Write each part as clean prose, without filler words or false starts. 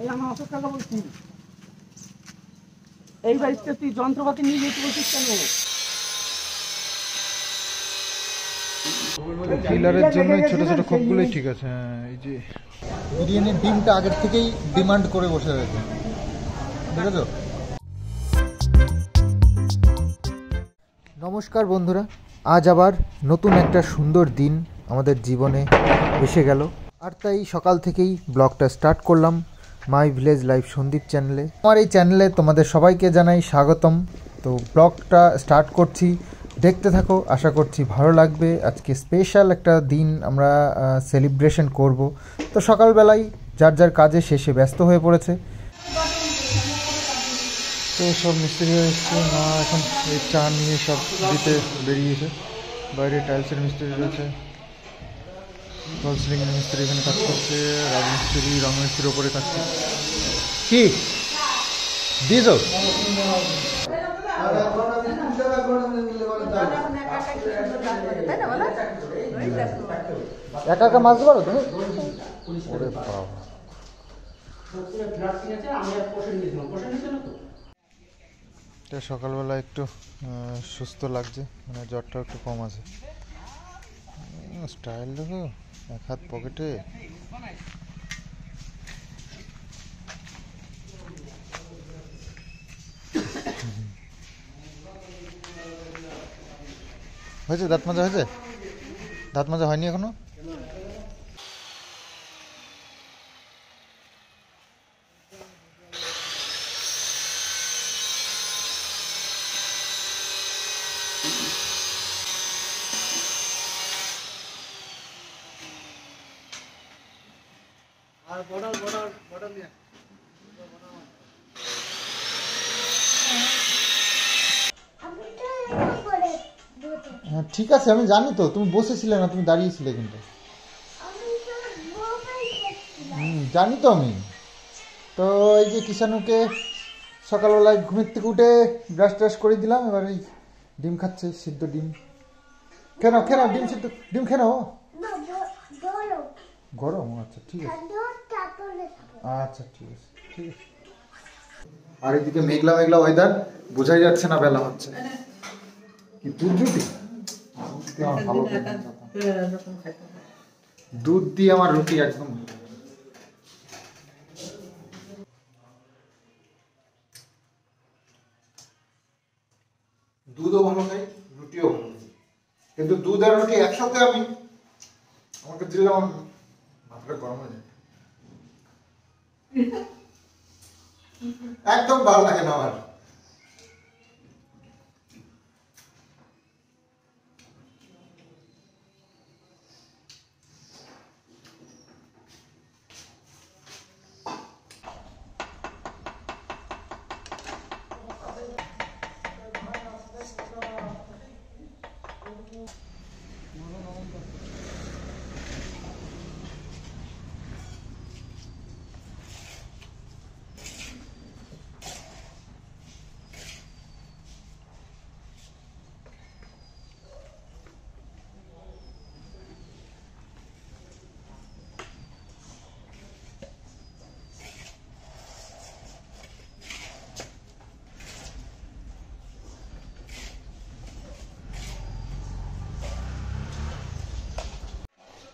এই আমার অশোক কাকা বলছি, এই বাড়িতে তুই যন্ত্রপাতি নিয়ে যেতে বলছিস কেন? পিলারের জন্য ছোট ছোট খোপগুলোই ঠিক আছে। এই যে বিরিয়ানির ডিমটা আগের থেকেই ডিমান্ড করে বসে রয়েছে, দেখেছো? নমস্কার বন্ধুরা, আজ আবার নতুন একটা সুন্দর দিন আমাদের জীবনে এসে গেল, আর তাই সকাল থেকেই ব্লগটা স্টার্ট করলাম মাই ভিলেজ লাইফ সন্দীপ চ্যানেলে। আমার এই চ্যানেলে তোমাদের সবাইকে জানাই স্বাগতম। তো ব্লগটা স্টার্ট করছি, দেখতে থাকো, আশা করছি ভালো লাগবে। আজকে স্পেশাল একটা দিন আমরা সেলিব্রেশন করব। তো সকালবেলায় যার যার কাজে শেষে ব্যস্ত হয়ে পড়েছে। তো সব মিস্ত্রি এসছে, মা এখন এই চা নিয়ে সব দিতে বেরিয়েছে। বাইরে টাইলসের মিস্ত্রি রয়েছে, ফল সিলিংয়ের মিস্ত্রি এখানে কাজ করছে, রাজমিস্ত্রি রং মিস্ত্রির ওপরে কাজ করছে। কি দিয়েছ? একা একা মাছ পারো তুমি? ওরে বাবা, সকালবেলা একটু সুস্থ লাগছে, মানে জ্বরটা একটু কম আছে। স্টাইল দেখো, এক হাত পকেটে। হয়েছে দাঁত মাজা? হয়েছে? দাঁত মাজা হয়নি এখনো? হ্যাঁ ঠিক আছে, আমি জানি তো, তুমি বসেছিলে না, তুমি দাঁড়িয়েছিলে কিন্তু। জানি তো আমি। তো এই যে কিষানুকে সকালবেলায় ঘুমের থেকে উঠে ব্রাশ ট্রাশ করে দিলাম, এবার এই ডিম খাচ্ছে, সিদ্ধ ডিম। কেন কেন ডিম সিদ্ধ ডিম কেন? গরম? আচ্ছা ঠিক আছে, আচ্ছা ঠিক আছে ঠিক আছে। আর এদিকে মেঘলা মেঘলা ওয়েদার, বোঝাই যাচ্ছে না বেলা হচ্ছে। কি দুধ রুটি? ভালো, দুধ দিয়ে আমার রুটি একদম। দুধও ভালো খাই, রুটিও ভালো খাই, কিন্তু দুধ আর রুটি একসাথে আমাকে দিলে আমার মাথাটা গরম হয়ে যায়, একদম ভালো লাগে না আমার।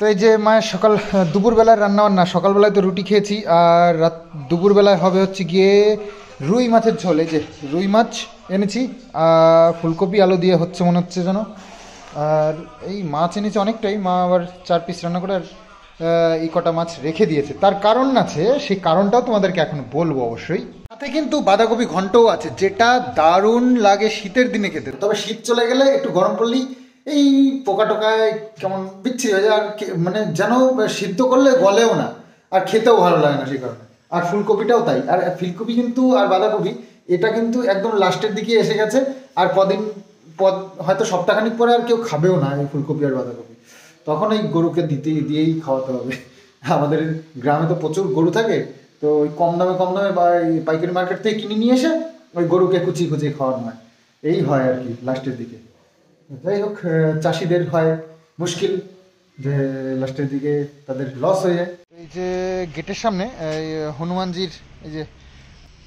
তো এই যে মায়ের সকাল দুপুরবেলায় রান্নাবান্না, সকালবেলায় তো রুটি খেয়েছি, আর দুপুরবেলায় হবে হচ্ছে গিয়ে রুই মাছের ঝোল। এই যে রুই মাছ এনেছি, আর ফুলকপি আলু দিয়ে হচ্ছে মনে হচ্ছে যেন। আর এই মাছ এনেছে অনেকটাই, মা আবার 4 পিস রান্না করে আর এই কটা মাছ রেখে দিয়েছে। তার কারণ আছে, সেই কারণটাও তোমাদেরকে এখন বলবো অবশ্যই। সাথে কিন্তু বাঁধাকপি ঘন্টও আছে, যেটা দারুণ লাগে শীতের দিনে খেতে। তবে শীত চলে গেলে একটু গরম পড়লেই এই পোকা টোকায় কেমন বিচ্ছিরি হয়ে যায়, আর মানে যেন সিদ্ধ করলে গলেও না, আর খেতেও ভালো লাগে না সেই কারণে। আর ফুলকপিটাও তাই। আর ফুলকপি কিন্তু আর বাঁধাকপি এটা কিন্তু একদম লাস্টের দিকে এসে গেছে, আর হয়তো সপ্তাহখানিক পরে আর কেউ খাবেও না এই ফুলকপি আর বাঁধাকপি। তখন এই গরুকে দিয়েই খাওয়াতে হবে। আমাদের গ্রামে তো প্রচুর গরু থাকে, তো ওই কম দামে বা পাইকারি মার্কেট থেকে কিনে নিয়ে এসে ওই গরুকে কুচিয়ে খাওয়ানো হয়। এই হয় আর কি লাস্টের দিকে। যাই হোক, চাষিদের হয় মুশকিল, যে লাস্টের দিকে তাদের লস হয়ে যায়। এই যে গেটের সামনে এই হনুমানজির এই যে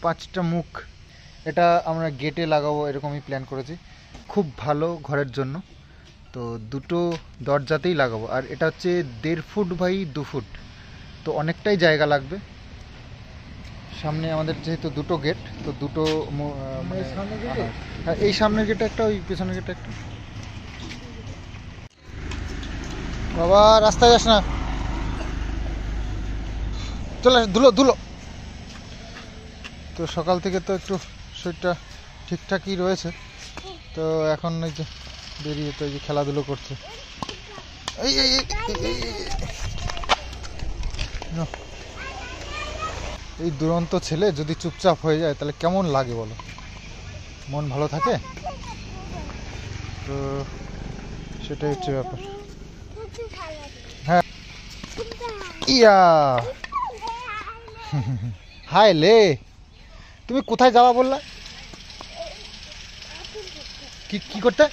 5টা মুখ, এটা আমরা গেটে লাগাবো এরকমই প্ল্যান করেছি। খুব ভালো ঘরের জন্য, তো দুটো দরজাতেই লাগাবো। আর এটা হচ্ছে 1.5 ফুট বাই 2 ফুট, তো অনেকটাই জায়গা লাগবে। সামনে আমাদের যেহেতু দুটো গেট, তো দুটো হ্যাঁ, এই সামনের গেটে একটা, ওই পেছনের গেটে একটা। বাবা রাস্তায় যাস না, চলে আস, ধুলো ধুলো। তো সকাল থেকে তো একটু শরীরটা ঠিকঠাকই রয়েছে, তো এখন এই যে বেরিয়ে তো এই যে খেলাধুলো করছে। এই এই এই, এই, এই, নাও। এই দুরন্ত ছেলে যদি চুপচাপ হয়ে যায় তাহলে কেমন লাগে বলো, মন ভালো থাকে? তো সেটাই হচ্ছে ব্যাপার। হ্যাঁ ইয়া হাই লে, তুমি কোথায় যাওয়া বললা? কি কি করতে?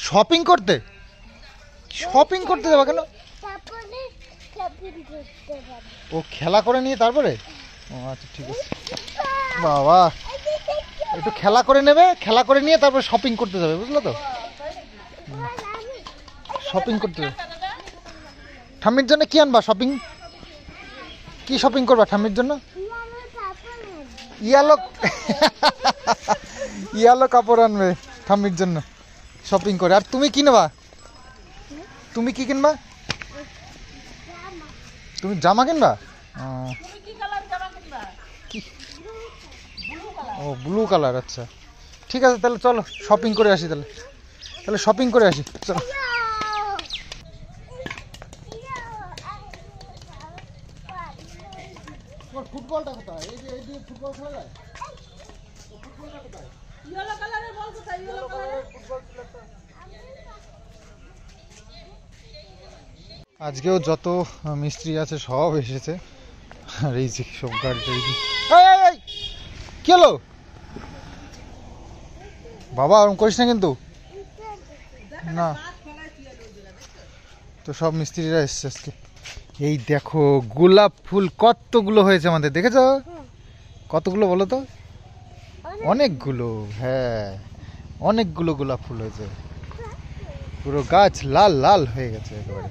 শপিং করতে? শপিং করতে যাবা কেন? ও খেলা করে নিয়ে তারপরে? ও আচ্ছা ঠিক আছে বাবা, একটু খেলা করে নেবে, খেলা করে নিয়ে তারপরে শপিং করতে যাবে, বুঝলো তো? শপিং করতে যাবে। ঠাম্মির জন্য কি আনবা? শপিং কি শপিং করবা ঠাম্মির জন্য? ইয়ালো ইয়ালো কাপড় আনবে ঠাম্মির জন্য শপিং করে। আর তুমি কি নেবা? তুমি কি কিনবা? তুমি জামা কিনবা? ও ব্লু কালার, আচ্ছা ঠিক আছে, তাহলে চলো শপিং করে আসি। তাহলে তাহলে শপিং করে আসি, চলো। ফুটবলটা কোথায়? এই যে এইদিকে ফুটবল খেলা যায়। ফুটবলটা কোথায়? ইয়েলো কালারের বল কোথায়? ইয়েলো কালারের ফুটবল খেলাটা। আজকেও যত মিস্ত্রি আছে সব এসেছে, আর এই যে সব গাড়ি টাড়ি। কি হলো বাবা, ওরকম করিস না কিন্তু, না। তো সব মিস্ত্রিরা এসছে আজকে। এই দেখো গোলাপ ফুল কতগুলো হয়েছে আমাদের, দেখেছো? কতগুলো বলো তো? অনেকগুলো, হ্যাঁ অনেকগুলো গোলাপ ফুল হয়েছে, পুরো গাছ লাল লাল হয়ে গেছে একেবারে।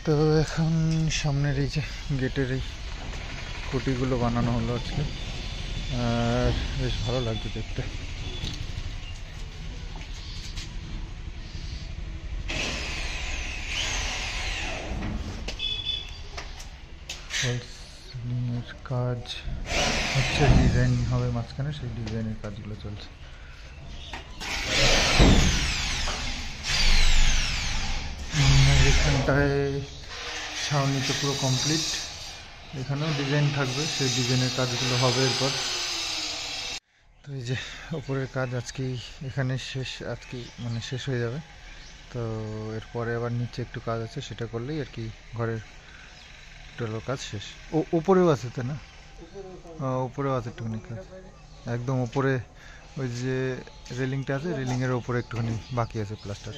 তো এখন সামনের এই যে গেটের এই খুঁটিগুলো বানানো হলো আজকে, আর বেশ ভালো লাগছে দেখতে। কাজ হচ্ছে, ডিজাইন হবে মাঝখানে, সেই ডিজাইনের কাজগুলো চলছে। এখানটায় ছাউনিতে পুরো কমপ্লিট, এখানেও ডিজাইন থাকবে, সেই ডিজাইনের কাজগুলো হবে এরপর। তো এই যে ওপরের কাজ আজকেই এখানে শেষ, আজকেই মানে শেষ হয়ে যাবে। তো এরপরে আবার নিচে একটু কাজ আছে, সেটা করলেই আর কি ঘরের টোটাল কাজ শেষ। ও উপরেও আছে তো না? উপরেও আছে একটুখানি কাজ, একদম উপরে ওই যে রেলিংটা আছে, রেলিংয়ের ওপরে একটুখানি বাকি আছে প্লাস্টার।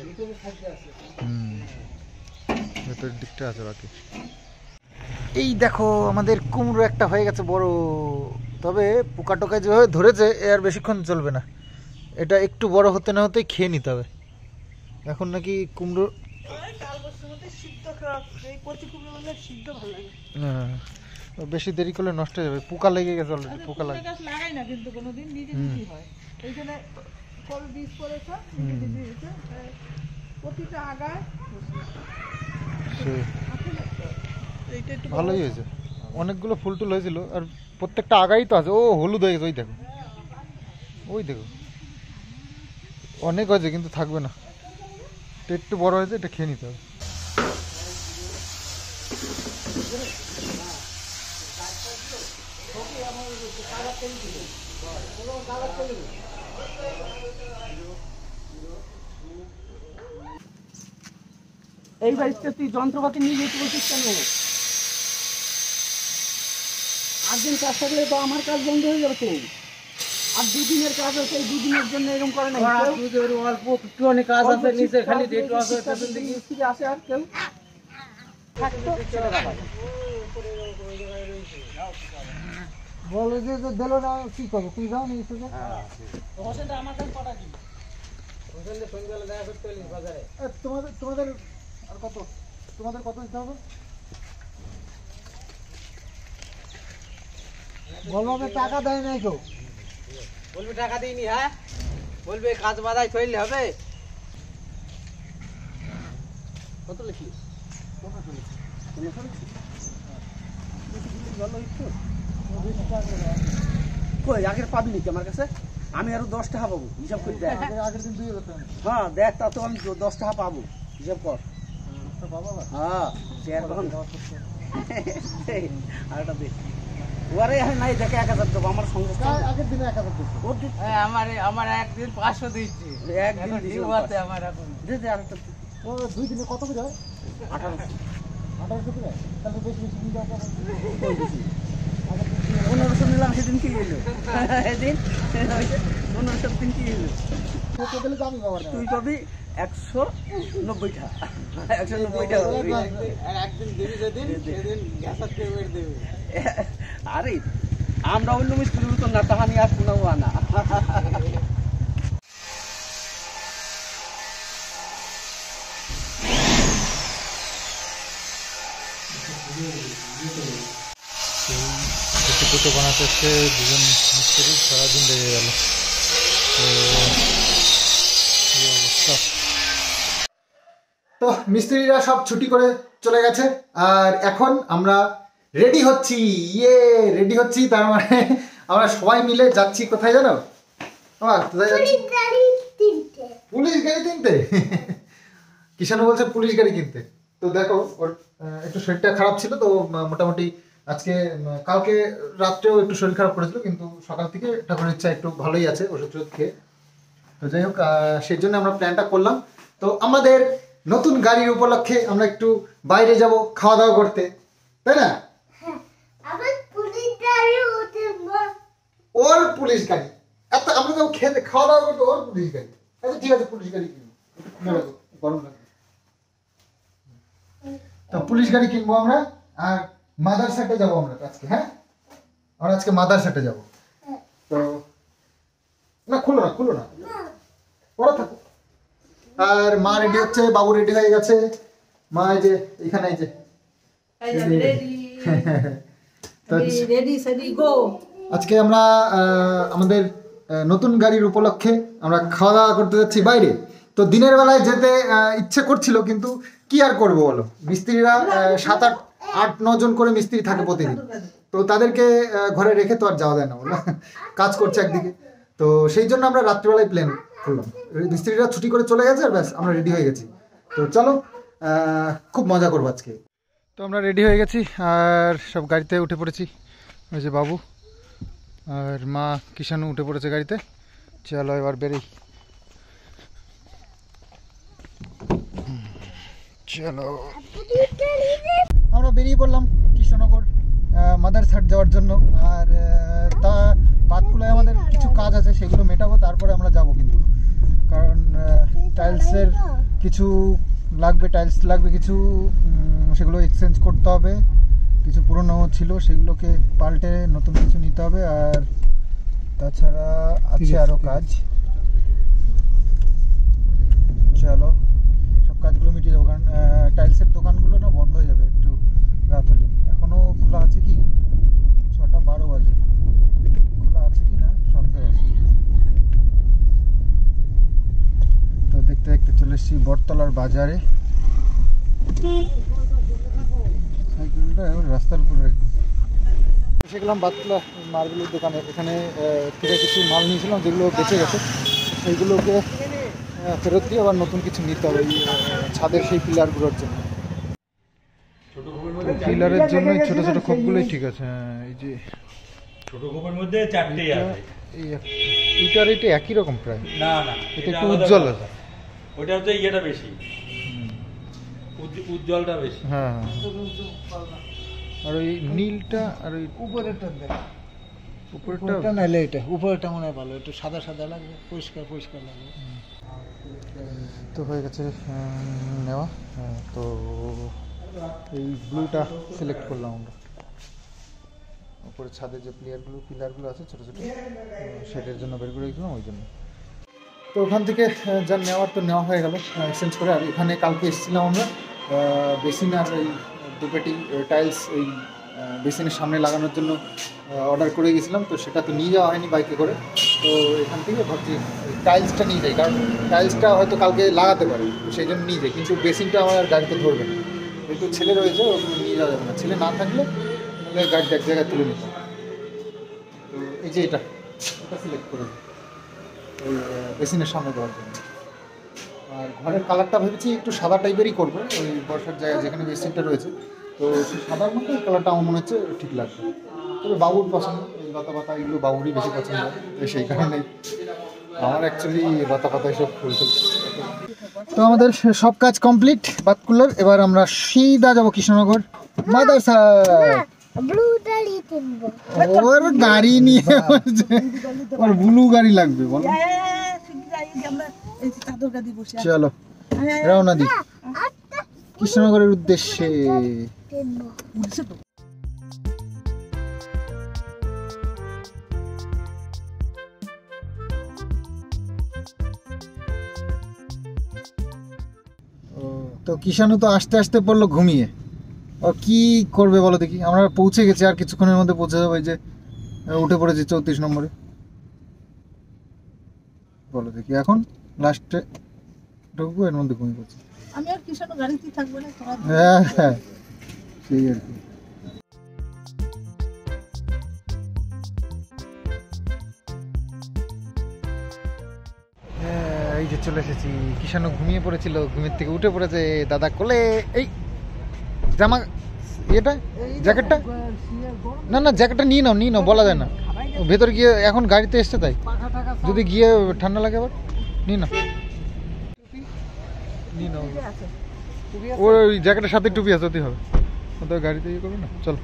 ভেতরের দিকটা আছে বাকি। এই দেখো আমাদের কুমড়ো একটা হয়ে গেছে বড়, তবে পোকা টোকা যেভাবে ধরেছে এ আর বেশিক্ষণ চলবে না, এটা একটু বড় হতে না হতেই খেয়ে নিতে হবে। এখন নাকি কুমড়ো বেশি দেরি করলে নষ্ট হয়ে যাবে, পোকা লেগে গেছে অলরেডি, পোকা লাগে। ভালোই হয়েছে, অনেকগুলো ফুল টুল হয়েছিল, আর প্রত্যেকটা আগাই তো আছে। ও হলুদ হয়ে গেছে, ওই দেখো ওই দেখো, অনেক হয়েছে কিন্তু থাকবে না, একটু বড় হয়েছে, এটা খেয়ে নিতে হবে। এই বাড়িতে তুই যন্ত্রপাতি নিয়ে যেতে বলছিস কেন? আর্জেন্ট কাজ থাকলে তো আমার কাজ বন্ধ হয়ে যাবে তো। আর দুদিনের কাজ আছে, এই দুদিনের জন্য এরকম করে না অল্প একটুখানি কাজ আছে নিচে, খালি একটু আছে পেছন দিকে। মিস্ত্রি আসে আর কেউ থাকতো বলো যে দিল না কি করবো, তুই যাও নি এসে হোসেনটা আমার কাছে পাঠা কি সন্ধ্যাবেলা দেখা করতে গেলি বাজারে। তোমাদের তোমাদের আর কত, তোমাদের কত দিতে হবে বলবো? টাকা দেয় নাই কেউ, বলবি টাকা দিইনি, হ্যাঁ বলবি কাজ বাধায় চললে হবে। কত লিখি কই আগের পাবি নাকি আমার কাছে? আমি আরো 10 টাকা পাবো, হিসাব করে দেখ। আগের দিন 2000 টাকা হ্যাঁ দেখ, তা তো আমি 10 টাকা পাবো, হিসাব কর। বাবা। হ্যাঁ চেয়ার কখন আরেকটা দেখ ওরে আমি নাই দেখে 1000 দেবো আমার সঙ্গে আগের দিনে 1000 দিচ্ছে। ওর দিক আমার একদিন 500 দিচ্ছি, একদিন দিছি আছে আমার এখন। দে দে আরেকটা দে। ও 2 দিনে কত করে হয়? 1800 1800 করে? তাহলে বেশি বেশি নিয়ে যাও। কই দিছি 1500 নিলাম সেদিন কি হইলো? সেদিন 1500 দিন কি হইলো? কত দিলে দামি বাবা না? তুই পাবি 190 টাকা 190 টাকা একদিন দিবি, যেদিন সেদিন গ্যাসার পেমেন্ট দেবে। আরে আমরা অন্য মিস্ত্রি তো না টাকা নিয়ে আসবো না আনা। দুটো বানাতে হচ্ছে দুজন মিস্ত্রি, সারাদিন লেগে গেল। তো এই অবস্থা। তো মিস্ত্রিরা সব ছুটি করে চলে গেছে আর এখন আমরা রেডি হচ্ছি। রেডি হচ্ছি, তার মানে আমরা সবাই মিলে যাচ্ছি কোথায় জানো? কোথায় যাচ্ছি? পুলিশ গাড়ি কিনতে। কিষানু বলছে পুলিশ গাড়ি কিনতে। তো দেখো ওর একটু শরীরটা খারাপ ছিল, তো মোটামুটি আজকে কালকে রাত্রেও একটু শরীর খারাপ করেছিল, কিন্তু সকাল থেকে ঠাকুরের ইচ্ছা একটু ভালোই আছে ওষুধ টষুধ খেয়ে। তো যাই হোক, সেই জন্য আমরা প্ল্যানটা করলাম। তো আমাদের নতুন গাড়ির উপলক্ষে আমরা একটু বাইরে যাব খাওয়া দাওয়া করতে, তাই না? ওর পুলিশ গাড়ি, এত আমরা তো খেতে খাওয়া দাওয়া করতে, ওর পুলিশ গাড়ি। আচ্ছা ঠিক আছে, পুলিশ গাড়ি কিনবো, গরম লাগবে। তো পুলিশ গাড়ি কিনবো আমরা, আর মাদারসাটে যাবো আমরা আজকে। হ্যাঁ, আমরা আজকে মাদারসাটে যাবো। তো না, খুলো না পড়া থাকো। আর মা রেডি হচ্ছে, বাবু রেডি হয়ে গেছে। মা এই যে এখানে, এই যে আজকে আমরা আমাদের নতুন গাড়ির উপলক্ষে আমরা খাওয়া দাওয়া করতে যাচ্ছি বাইরে। তো দিনের বেলায় যেতে ইচ্ছে করছিল, কিন্তু কি আর করবো বলো, মিস্ত্রিরা 7-8-9 জন করে মিস্ত্রি থাকে প্রতিদিন। তো তাদেরকে ঘরে রেখে তো আর যাওয়া যায় না, বলো, কাজ করছে একদিকে। তো সেই জন্য আমরা রাত্রিবেলায় প্ল্যান করলাম। মিস্ত্রিরা ছুটি করে চলে গেছে আর ব্যাস আমরা রেডি হয়ে গেছি। তো চলো, খুব মজা করবো আজকে। তো আমরা রেডি হয়ে গেছি আর সব গাড়িতে উঠে পড়েছি। ওই যে বাবু আর মা কিষানু উঠে পড়েছে গাড়িতে। চলো এবার বেরিয়ে, চলো আমরা বেরিয়ে পড়লাম কৃষ্ণনগর মাদারসাট যাওয়ার জন্য। আর তা বাদকুলায় আমাদের কিছু কাজ আছে, সেগুলো মেটাবো, তারপরে আমরা যাব। কিন্তু কারণ টাইলসের কিছু লাগবে, টাইলস লাগবে কিছু, সেগুলো এক্সচেঞ্জ করতে হবে। কিছু পুরনো ছিল, সেগুলোকে পাল্টে নতুন কিছু নিতে হবে। আর তাছাড়া আছে আরও কাজ। চলো সব কাজগুলো মিটিয়ে যাবো, কারণ টাইলসের দোকানগুলো না বন্ধ হয়ে যাবে একটু রাত হলে। এখনও খোলা আছে কি, 6:12 বাজে, খোলা আছে কি না সন্দেহ আছে। তো দেখতে দেখতে চলে এসেছি বটতলার বাজারে। সাইকেলটা এবার রাস্তার উপরে রেখে এসে গেলাম বাতকুলা মার্বেলের দোকানে। এখানে থেকে কিছু মাল নিয়েছিলাম, যেগুলো বেঁচে গেছে সেইগুলোকে ফেরত দিয়ে আবার নতুন কিছু নিতে হবে ছাদের সেই পিলারগুলোর জন্য। পিলারের জন্য ছোট ছোট খোপগুলোই ঠিক আছে। এই যে ছোট খোপের মধ্যে 4টেই আছে। এইটার এটা একই রকম প্রায়। না এটা একটু উজ্জ্বল আছে। ওটা হচ্ছে ইয়েটা বেশি, উজ্জ্বলটা বেশি। হ্যাঁ, আর ওই নীলটা আর ওই উপরেরটা দেখ, উপরেরটা নাইলে এটা উপরেরটা মনে হয় ভালো, একটু সাদা সাদা লাগবে, পরিষ্কার পরিষ্কার লাগবে। তো হয়ে গেছে নেওয়া। তো এই ব্লুটা সিলেক্ট করলাম আমরা। উপরে ছাদে যে পিলারগুলো আছে ছোটো ছোটো, সেটার জন্য বের করে রেখেছিলাম ওই জন্য। তো ওখান থেকে যা নেওয়ার তো নেওয়া হয়ে গেল এক্সচেঞ্জ করে। আর এখানে কালকে এসেছিলাম আমরা বেসিন আর এই দুপেটি টাইলস এই বেসিনের সামনে লাগানোর জন্য অর্ডার করে গেছিলাম। তো সেটা তো নিয়ে যাওয়া হয়নি বাইকে করে। তো এখান থেকে ভাবছি টাইলসটা নিয়ে যাই, কারণ টাইলসটা হয়তো কালকে লাগাতে পারি, তো সেই জন্য নিয়ে যাই। কিন্তু বেসিনটা আমার আর গাড়িতে ধরবে না, যেহেতু ছেলে রয়েছে ওখানে নিয়ে যাওয়া যাবে না। ছেলে না থাকলে তাহলে গাড়িটা এক জায়গায় তুলে নিতাম। তো এই যে এটা সিলেক্ট করে ওই বেসিনের সামনে দেওয়ার জন্য। আর ঘরের কালারটা ভেবেছি একটু সাদা টাইপেরই করবো, ওই বর্ষার জায়গায় যেখানে বেসিনটা রয়েছে। তো সেই সাদার মধ্যে এই কালারটা আমার মনে হচ্ছে ঠিক লাগবে। তবে বাবুর পছন্দ, এই লতা পাতা এগুলো বাবুরই বেশি পছন্দ, তো সেই কারণে আমার অ্যাকচুয়ালি লতা পাতা এসব ফুল টুল। তো আমাদের সব কাজ কমপ্লিট বাতকুল্লার। এবার আমরা সিধা যাবো কৃষ্ণনগর মাদ্রাসা। ওর গাড়ি নিয়ে ওর ব্লু গাড়ি লাগবে বলো। চলো রওনা দি কৃষ্ণনগরের উদ্দেশ্যে। তো কিষাণু তো আস্তে আস্তে পড়লো ঘুমিয়ে। ও কি করবে বলো দেখি? আমরা পৌঁছে গেছি, আর কিছুক্ষণের মধ্যে পৌঁছে যাবো। এই যে উঠে পড়েছি 34 নম্বরে। বলো দেখি এখন লাস্টে ঢুকবো, এর মধ্যে ঘুমিয়ে পড়ছি। আমি আর কিষাণু গাড়িতেই থাকবো না, তোরা হ্যাঁ হ্যাঁ সেই আর কি। এই যে চলে এসেছি। কিষাণু ঘুমিয়ে পড়েছিল, ঘুমের থেকে উঠে পড়েছে। দাদা কোলে। এই জামা এটা জ্যাকেটটা, না না জ্যাকেটটা নিয়ে নাও বলা যায় না। ভেতরে গিয়ে এখন গাড়িতে এসছে তাই, যদি গিয়ে ঠান্ডা লাগে আবার নিয়ে নাও। ওই জ্যাকেটের সাথে টুপি আছে, ওতেই হবে। তো গাড়িতে ইয়ে করবে না। চলো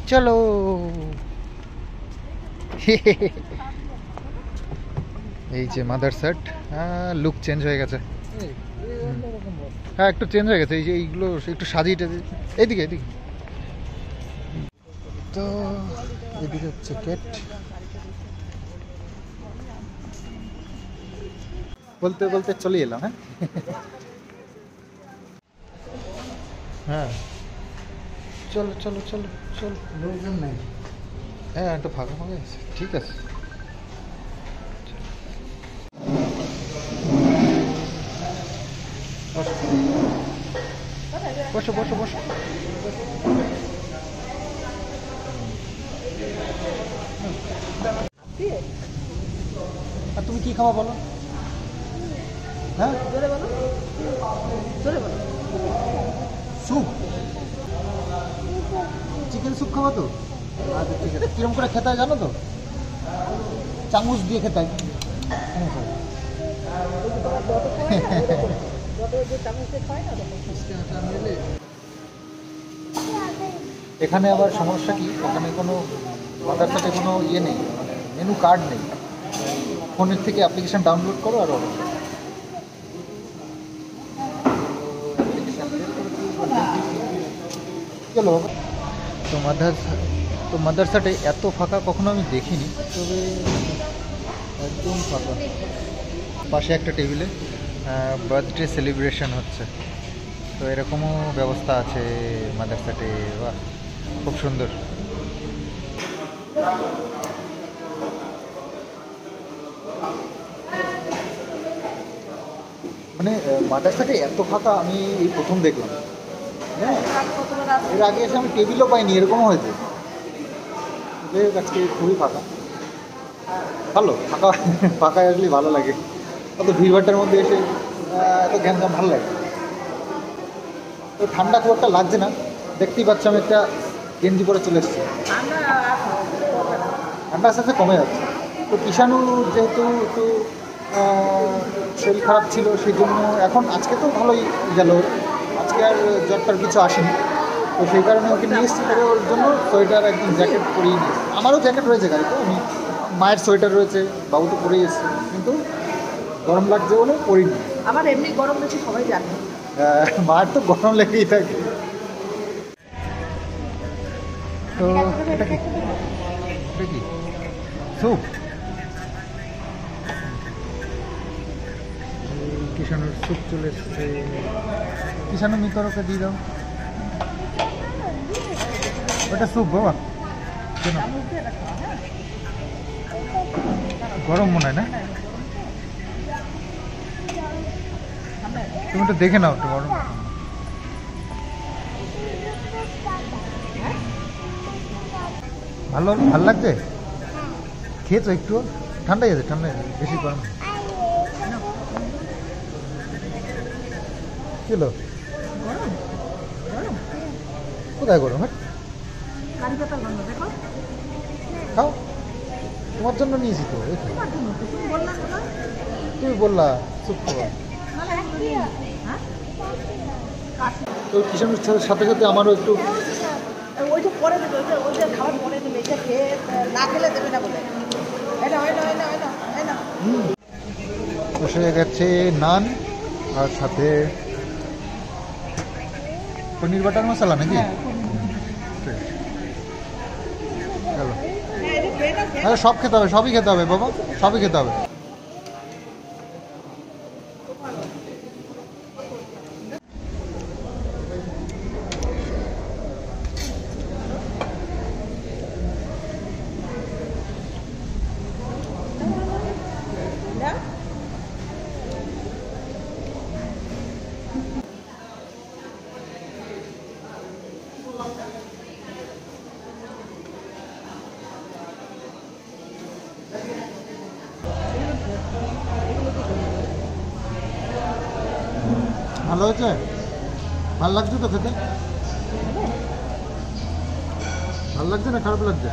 চলো। এই যে মাদারসাট, লুক চেঞ্জ হয়ে গেছে। হ্যাঁ একটু চেঞ্জ হয়ে গেছে। এই যে এইগুলো একটু সাজিয়ে টাজিয়ে। এইদিকে এদিকে। তো এদিকে হচ্ছে গেট। বলতে বলতে চলে এলাম। হ্যাঁ হ্যাঁ চলো চলো চলো চলো। লোকজন নাই। হ্যাঁ একটু ফাঁকা ফাঁকা আছে, ঠিক আছে। বসো বসো বসো। আর তুমি কি খাওয়া বলো? হ্যাঁ স্যুপ, চিকেন স্যুপ খাওয়া তো? আচ্ছা ঠিক আছে। কিরম করে খেতে হয় জানো তো? চামচ দিয়ে খেতে হয়। এখানে আবার সমস্যা কি, এখানে কোনো মাদারসাটে কোনো ইয়ে নেই, মানে মেনু কার্ড নেই। ফোনের থেকে অ্যাপ্লিকেশন ডাউনলোড করো আর অর্ডার করো। চলো। তো মাদারসাটে এত ফাঁকা কখনো আমি দেখিনি, তবে একদম ফাঁকা। পাশে একটা টেবিলে বার্থডে সেলিব্রেশন হচ্ছে, তো এরকমও ব্যবস্থা আছে মাদারসাটে। বাহ খুব সুন্দর। মানে মাদারসাটে এত ফাঁকা আমি এই প্রথম দেখলাম। হ্যাঁ এর আগে এসে আমি টেবিলও পাইনি, এরকমও হয়েছে। আজকে খুবই ফাঁকা, ভালো ফাঁকা। ফাঁকায় আসলে ভালো লাগে, অত ভিড়ভাট্টার মধ্যে এসে এত জ্ঞানজাম ভালো লাগে। তো ঠান্ডা খুব একটা লাগছে না, দেখতেই পাচ্ছি আমি একটা গেঞ্জি পরে চলে এসেছি। ঠান্ডা আস্তে আস্তে কমে যাচ্ছে। তো কিষাণু যেহেতু একটু শরীর খারাপ ছিল, সেই জন্য এখন আজকে তো ভালোই গেল, আজকে আর জ্বরটার কিছু আসেনি। তো সেই কারণে ওকে নিয়ে এসেছি, তবে ওর জন্য সোয়েটার একদম জ্যাকেট পরিয়ে নিয়েছি। আমারও জ্যাকেট রয়েছে গাড়িতে, আমি মায়ের সোয়েটার রয়েছে, বাবু তো পরেই এসছে, কিন্তু গরম লাগছে বলে পরিনি। আমার এমনি গরম বেশি সবাই জানে। মায়ের তো গরম লেগেই থাকে। তো এটা কি স্যুপ? কিষাণুর স্যুপ চলে এসছে। কিষাণু মিতরকে দিয়ে দাও, ওটা স্যুপ বাবা। কেন গরম মনে হয় না? তুমি তো দেখে নাও একটু গরম। ভালো ভালো লাগছে? খেয়েছো একটু? ঠান্ডাই আছে, ঠান্ডাই আছে, বেশি গরম ছিল। কোথায় গরম? হ্যাঁ খাও, তোমার জন্য নিয়েছি তো। এই তো তুমি বললা চুপ করো। তো কিষাণুর সাথে সাথে আমারও একটু ওইটা পরে দেবে, ওইটা খাবার পরে দেবে, এটা খেয়ে না খেলে দেবে না বলে। বসে গেছে নান আর সাথে পনির বাটার মশলা নাকি? চলো, আরে সব খেতে হবে, সবই খেতে হবে বাবা, সবই খেতে হবে। ভালো হয়েছে? ভালো লাগছে তো খেতে? ভালো লাগছে না খারাপ লাগছে?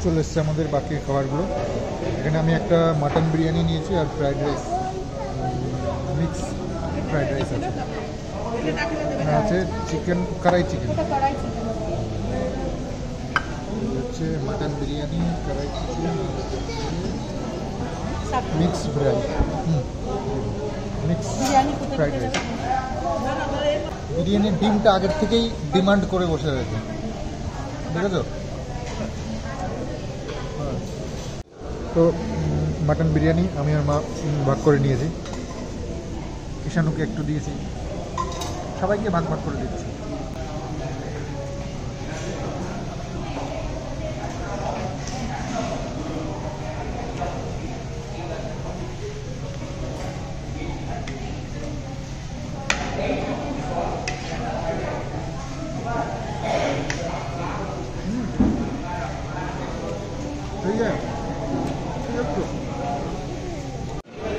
চলে এসছে আমাদের বাকি খাবারগুলো। এখানে আমি একটা মাটন বিরিয়ানি নিয়েছি আর fried rice, mix fried rice আছে। আছে চিকেন, কড়াই চিকেন হচ্ছে, mutton biryani, kadai chicken, mix fry, mix fried rice. বিরিয়ানির ডিমটা আগের থেকেই ডিমান্ড করে বসে রয়েছে, দেখেছো তো। মাটন বিরিয়ানি আমি আর মা ভাগ করে নিয়েছি, কিষাণুকে একটু দিয়েছি, সবাইকে ভাগ ভাগ করে দিচ্ছি।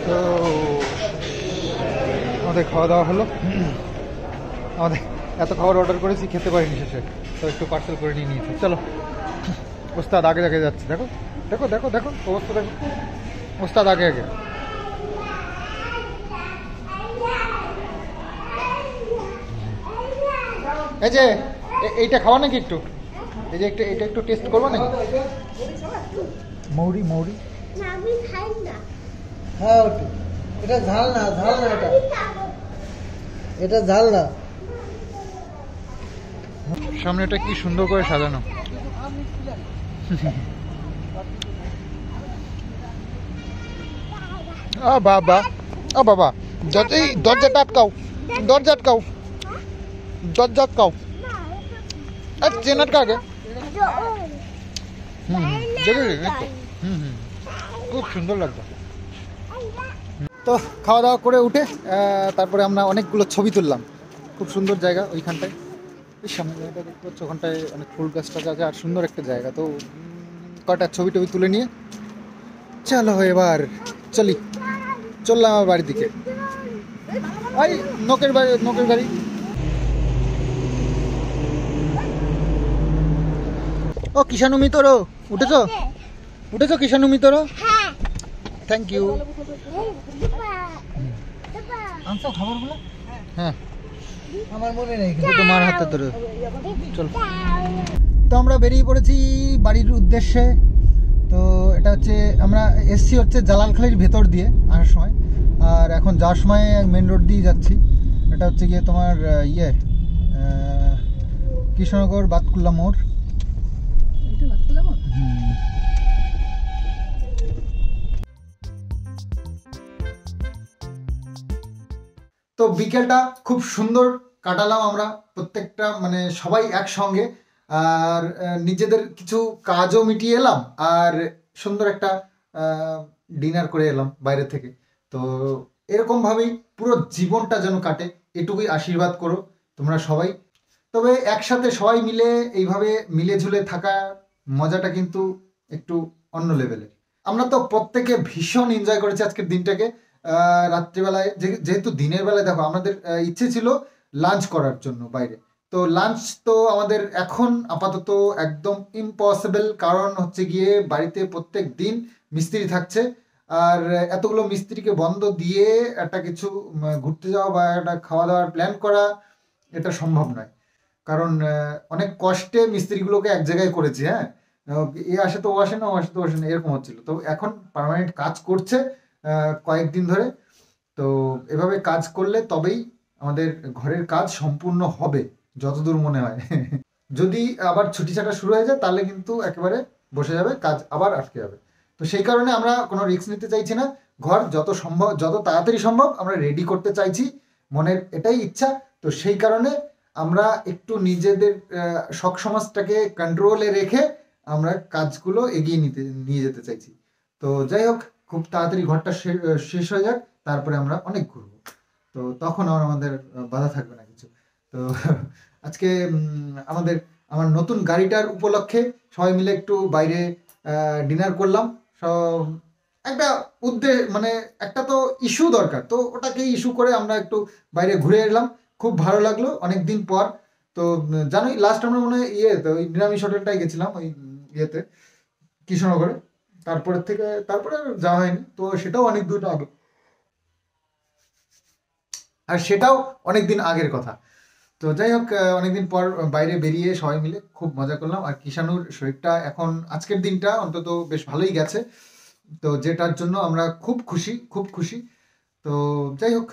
তো আমাদের খাওয়া দাওয়া হলো, আমাদের এত খাবার অর্ডার করেছি খেতে পারিনি শেষে, তো একটু পার্সেল করে নিয়ে নিয়েছি। চলো, ওস্তাদ আগে আগে যাচ্ছে, দেখো দেখো দেখো দেখো অবস্থা দেখো, ওস্তাদ আগে আগে। এই যে এইটা খাওয়া নাকি একটু, এই যে এটা একটু টেস্ট করবো নাকি? মৌরি মৌরি আমি খাই না। হ্যাঁ এটা ঝাল না, ঝাল না, এটা ঝাল না। সামনেটা কি সুন্দর করে সাজানো। বাবা ও বাবা, দরজা আটকাও, দরজা আটকাও, দরজা আটকাও। চেন আটকা আগে। খুব সুন্দর লাগতো। তো খাওয়া দাওয়া করে উঠে তারপরে আমরা অনেকগুলো ছবি তুললাম। খুব সুন্দর জায়গা ওইখানটায়, এই সামনে জায়গাটা দেখতে পাচ্ছ, ওখানটায় অনেক ফুল গাছ টাছ আছে আর সুন্দর একটা জায়গা। তো কটা ছবি টবি তুলে নিয়ে চলো এবার চললাম আমার বাড়ির দিকে। ওই নোকের বাড়ি। ও কিষাণু মিতরো, উঠেছো কিষাণু মিতরো? Thank you. আনছো খাবারগুলো? হ্যাঁ আমার মনে নেই একটু মার হাতে ধরে চল। তো আমরা বেরিয়ে পড়েছি বাড়ির উদ্দেশ্যে। তো এটা হচ্ছে আমরা এসছি হচ্ছে জালালখালির ভেতর দিয়ে আসার সময়, আর এখন যাওয়ার সময় মেন রোড দিয়ে যাচ্ছি। এটা হচ্ছে গিয়ে তোমার কৃষ্ণনগর বাতকুল্লা মোড়। তো বিকেলটা খুব সুন্দর কাটালাম আমরা প্রত্যেকটা, মানে সবাই একসঙ্গে, আর নিজেদের কিছু কাজও মিটিয়ে এলাম, আর সুন্দর একটা ডিনার করে এলাম বাইরে থেকে। তো এরকমভাবেই পুরো জীবনটা যেন কাটে, এটুকুই আশীর্বাদ করো তোমরা সবাই। তবে একসাথে সবাই মিলে এইভাবে মিলে ঝুলে থাকা মজাটা কিন্তু একটু অন্য লেভেলের। আমরা তো প্রত্যেকে ভীষণ এনজয় করেছি আজকের দিনটাকে। রাত্রিবেলায় যেহেতু দিনের বেলায় দেখো আমাদের ইচ্ছে ছিল লাঞ্চ করার জন্য বাইরে, তো লাঞ্চ তো আমাদের এখন আপাতত একদম ইম্পসিবল, কারণ হচ্ছে গিয়ে বাড়িতে প্রত্যেক দিন মিস্ত্রি থাকছে, আর এতগুলো মিস্ত্রিকে বন্ধ দিয়ে একটা কিছু ঘুরতে যাওয়া বা একটা খাওয়া দাওয়ার প্ল্যান করা এটা সম্ভব নয়। কারণ অনেক কষ্টে মিস্ত্রিগুলোকে এক জায়গায় করেছি। হ্যাঁ, এ আসে তো ও আসে না, ও আসে তো ও আসে না, এরকম হচ্ছিল। তো এখন পার্মানেন্ট কাজ করছে কয়েকদিন ধরে। তো এভাবে কাজ করলে তবেই আমাদের ঘরের কাজ সম্পূর্ণ হবে যতদূর মনে হয়। যদি আবার ছুটি ছাটা শুরু হয়ে যায় তাহলে কিন্তু একেবারে বসে যাবে, কাজ আবার আটকে যাবে। তো সেই কারণে আমরা কোনো রিস্ক নিতে চাইছি না। ঘর যত সম্ভব, যত তাড়াতাড়ি সম্ভব আমরা রেডি করতে চাইছি, মনের এটাই ইচ্ছা। তো সেই কারণে আমরা একটু নিজেদের শখ সমাজটাকে কন্ট্রোলে রেখে আমরা কাজগুলো এগিয়ে নিয়ে যেতে চাইছি। তো যাই হোক, খুব তাড়াতাড়ি ঘরটা শেষ হয়ে যাক, তারপরে আমরা অনেক ঘুরবো। তো তখন আর আমাদের বাধা থাকবে না কিছু। তো আজকে আমার নতুন গাড়িটার উপলক্ষে সবাই মিলে একটু বাইরে ডিনার করলাম। সব একটা উদ্দেশ্য, মানে একটা তো ইস্যু দরকার, তো ওটাকে ইস্যু করে আমরা একটু বাইরে ঘুরে এলাম। খুব ভালো লাগলো অনেক দিন পর। তো জানোই লাস্ট আমরা মনে হয় ওই নিরামিষ হোটেলটাই গেছিলাম, ওই কৃষ্ণনগরে। তারপরে যাওয়া হয়নি, তো সেটাও অনেক দূর আগে, আর সেটাও অনেকদিন আগের কথা। তো যাই হোক, অনেকদিন পর বাইরে বেরিয়ে সবাই মিলে খুব মজা করলাম। আর কিষানুর শরীরটা এখন আজকের দিনটা অন্তত বেশ ভালোই গেছে, তো যেটার জন্য আমরা খুব খুশি। তো যাই হোক,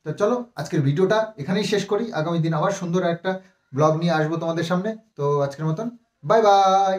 তো চলো আজকের ভিডিওটা এখানেই শেষ করি। আগামী দিন আবার সুন্দর একটা ব্লগ নিয়ে আসবো তোমাদের সামনে। তো আজকের মতন বাই বাই।